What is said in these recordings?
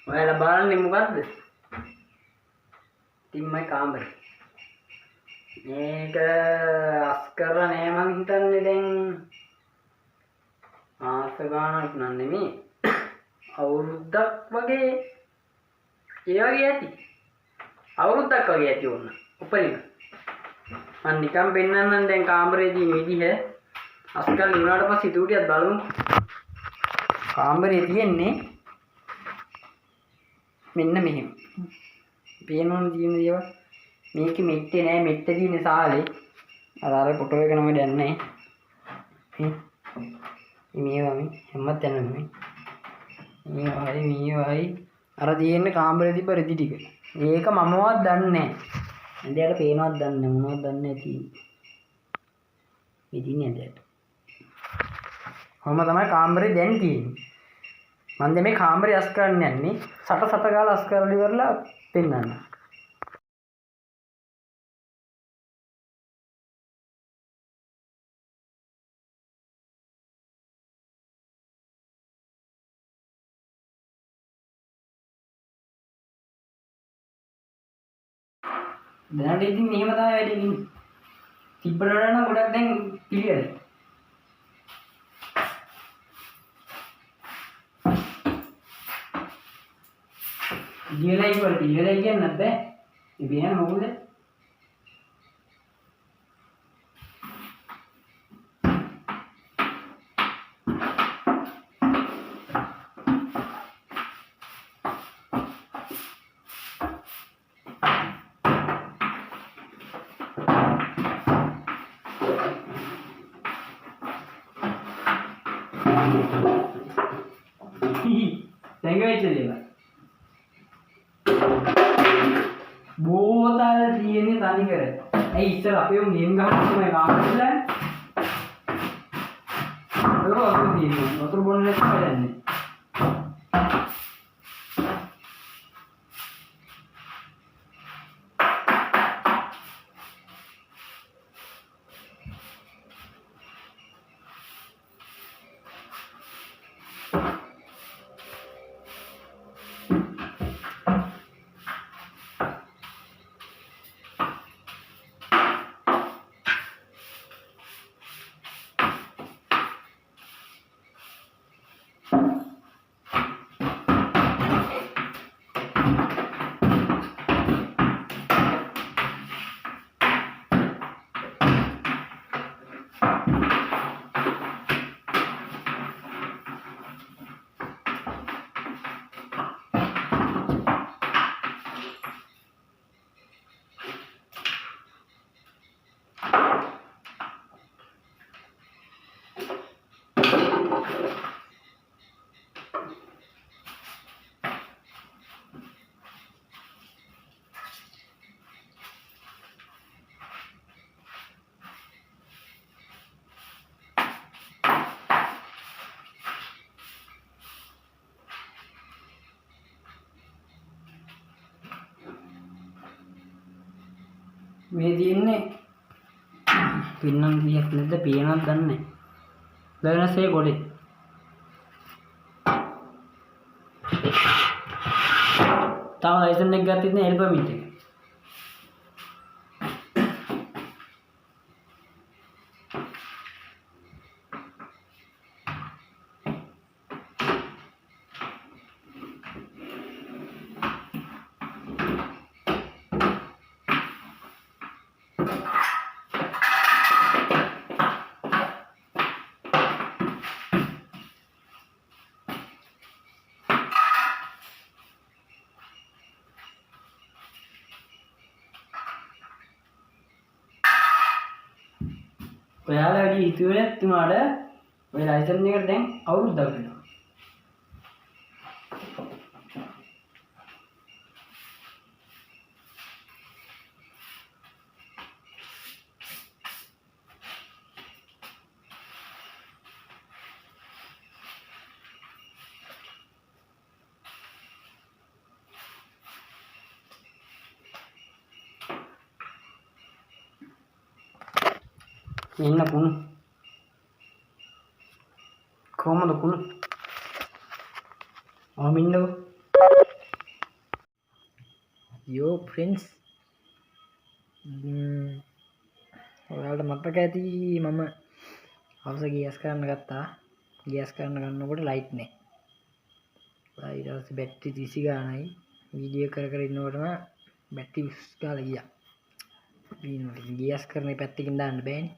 ඔයාලා බලන්නේ මොකද්ද? තිම්මයි කාමරේ. මේක අස් කරලා නෑ මං හිතන්නේ දැන් මාස ගානක් නන් නෙමෙයි. අවුරුද්දක් වගේ ඒ වගේ ඇති. අවුරුද්දක් වගේ ඇති වුණා. උපරිම. මං නිකන් පෙන්නන්නම් දැන් කාමරේදී මේ විදිහ අස් කරලා ඉවරට පස්සේ ඊට ටිකක් බලමු. කාමරේ තියෙන්නේ මෙන්න මෙහෙම. පේනවනේ තියෙන දේවල්. මේකෙ මෙට්ටේ නෑ මෙට්ට තියෙන්නේ සාලේ. අර ෆොටෝ එක නම දැන්නේ. මේ වගේ හැමත් යනවා මේ. මේ අර තියෙන්නේ කාමරේ තිබ්බ රෙදි ටික. ඒක මමවත් දන්නේ නෑ. ඇඳයට පේනවත් දන්නේ නෑ මොනවද දන්නේ නැති. ඉතින් ඇඳයට. කොහොම තමයි කාමරේ දැන් තියෙන්නේ. මම දැන් මේ කාමරේ අස් කරන්න යන්නේ. සට ගාලා අස් කරලා ඉවරලා පෙන්නන්න. දැනට ඉතින් මෙහෙම තමයි වැඩි ඉන්නේ. තිබ්බට වඩා නම් ගොඩක් දැන් පිළිවෙලයි. පිළිවෙලයි වල පිළිවෙලයි කියන්නත් බෑ. මේ බේන මොකද? දැන් වෙච්ච දේවල්. බෝතල් තියෙන්නේ තනි කර. ඇයි ඉස්සර අපේ උන් ගේම් ගහන්න තමයි කාමරේලා. ඒක වතුර තියෙනවා. වතුර බොන්න නැත්නම් වැඩන්නේ. මේ තියෙන්නේ පින්නම් කීයක් නැද්ද පේනවත් දන්නේ නැහැ. ලර්නර්ස්ගේ ගොඩේ. තාම ලයිසන් එක ගත්තේ නැහැ එල්පමිට් එක. ඔයාලා වැඩි හිතුවේ නැතුණාට ඔය ලයිසන් එකට දැන් අවුරුද්දක් වෙනවා. මෙන්න කුණු කොහමද කුණු ආමින්නකෝ Yo friends, ඔයාලට මතක ඇති මම හවස ගෑස් කරන්න ගත්තා. ගෑස් කරන්න ගන්නකොට ලයිට් නැහැ. ඊට පස්සේ බැටරි 30 ගානයි. වීඩියෝ කර ඉන්නකොටම බැටරි 20 ගාලා ගියා. ගෑස් කරන පැත්තකින් දාන්න බෑනේ.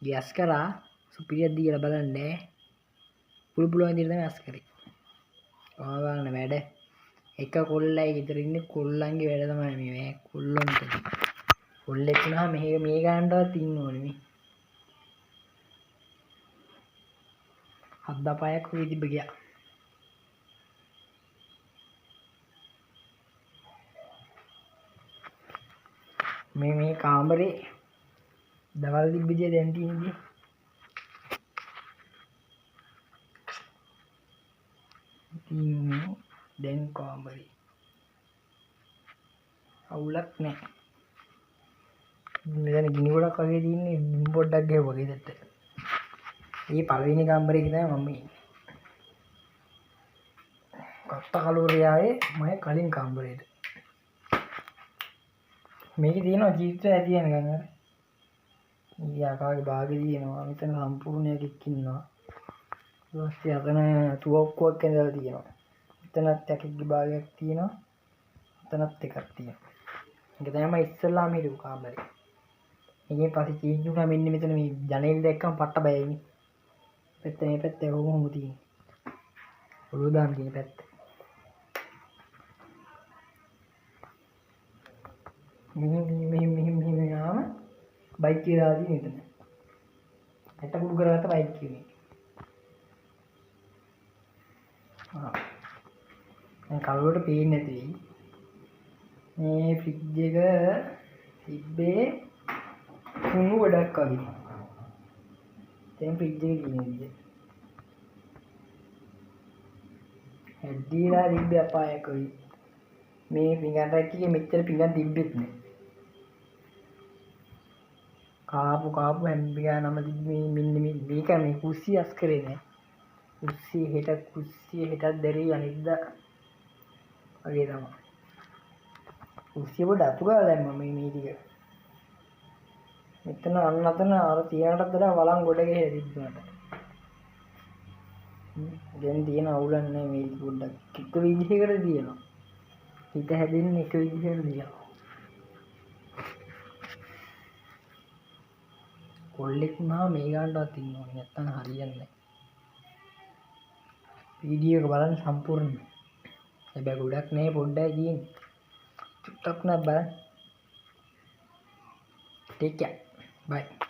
ගෑස් කරා සුපිරියක් දීලා බලන්නේ. පුළුවන් විදිහට තමයි ගෑස් කරේ. ඔයාලන වැඩ එක කොල්ලයි ගෙදර ඉන්නේ කොල්ලන්ගේ වැඩ තමයි මේ කොල්ලොන්ට. කොල්ලෙක් වුණාම මේ ගානටවත් ඉන්න ඕනේ මේ. හද්දා පයක් වෙයි තිබ්බ ගියා. මේ කාමරේ දවල් තිබ්බිදී දැන් තියෙන්නේ. දැන් කාමරේ අවුලක් නැහැ. මෙතන ගිනි ගොඩක් වගේ තියෙන්නේ පොඩ්ඩක් ගෙවුවා ගෙදරට. මේ පළවෙනි කාමරේ තමයි මම ඉන්නේ. කත්ත කලෝරියාවේ මම කලින් කාමරේට. මේකේ තියෙනවා චිත්‍රය ඇති වෙනකන් අර. ඊයා කාගේ භාගෙ තියෙනවා. මෙතන සම්පූර්ණයක් ඉන්නවා. ඊපස්සේ අතන තුවක්කුවක් ඇඳලා තියෙනවා. එතනත් එකෙක්ගේ භාගයක් තියෙනවා. එතනත් එකක් තියෙනවා. ඒක තමයි ඉස්සල්ලාම හිටපු කාමරේ. මේකේ පස්සේ චේන්ජ් වුණා මෙන්න මෙතන මේ ජනේල් දැක්කම පට්ට බයයිනේ. මේ පැත්තේ කොහොම තියෙන්නේ. ඔළුව දාන්න තියෙන පැත්ත. මෙහෙම යාම බයික් එක දාලා තියෙන එතන. ඇට කුඩු කරගත්ත බයික් එකේ. දැන් කලුවට පේන්නේ නැති වෙයි. මේ ෆ්‍රිජ් එක තිබ්බේ කුණු ගොඩක් වගේ. දැන් ෆ්‍රිජ් එකේ තියෙන විදිය. හැදීලා තිබ්බේ අපායකයි. මේ පිඟන් රැක්කේ මෙච්චර පිඟන් තිබ්බෙත් නෑ. කාපු හැම්බියා නම තිබ්බේ මෙන්න මේක මේ කුස්සිය අස් කරේ නෑ. කුස්සිය හෙටත් දැරි අනිද්දා වගේ තමයි. කුස්සිය පොඩ අතු ගාලා දැම්මා මේ ටික. මෙතන අතන අර තියනටත් වඩා වලන් ගොඩ ගහලා තිබ්බාට. දැන් තියෙන අවුලක් නෑ මේ පොඩ්ඩක් එක විදිහකට දිනනවා. හිත හැදෙන්නේ එක විදිහකට දිනනවා. කොල්ලෙක් වුණා මේ ගානටවත් ඉන්න ඕනේ නැත්තම් හරියන්නේ නෑ. වීඩියෝ එක බලන්න සම්පූර්ණ. හැබැයි ගොඩක් නෑ පොඩ්ඩයි තියෙන්නේ. චුට්ටක් නෑ බලන්න. Take care. Bye.